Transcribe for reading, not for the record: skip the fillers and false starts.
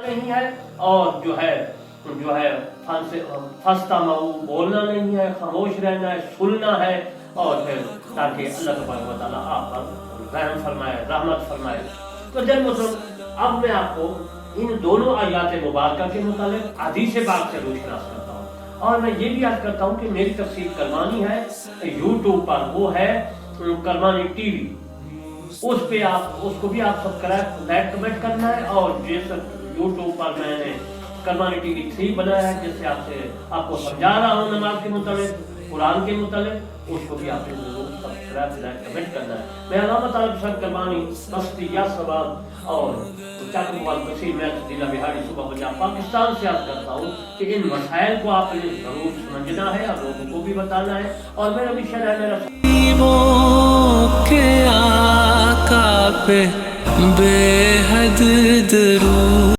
नहीं है, और जो है फस्तमाऊ बोलना नहीं है, खामोश रहना है, सुनना है, और फिर ताकि अल्लाह तबारक व तआला आप पर रहम फरमाए, रहमत फरमाए। तो जब अब मैं आपको इन दोनों आयात मुबारका के मुतालिक हदीस पाक से रोशनास करता हूँ, और मैं ये भी याद करता हूँ कि मेरी तफसीर करवानी है यूट्यूब पर, वो है करमानी टीवी, उस पे आप उसको भी आप सब्सक्राइब लाइक कमेंट करना है। और जिस यूट्यूब पर मैंने करमानी टीवी 3 बनाया है, जिससे आपको समझा रहा हूँ नमाज के मुताबिक, कुरान के मुताबिक, उसको भी आपको जरूर सब्सक्राइब लाइक कमेंट करना है। मैं अल्लाह ताला सर करमानी मस्ती या सवाब और जिला बिहारी सुबह बजा पाकिस्तान से अर्ज करता हूँ कि इन मसाइल को आपने जरूर समझना है और लोगों को भी बताना है। और मेरा मिशन है, मेरा के आका पे बेहद दरूद।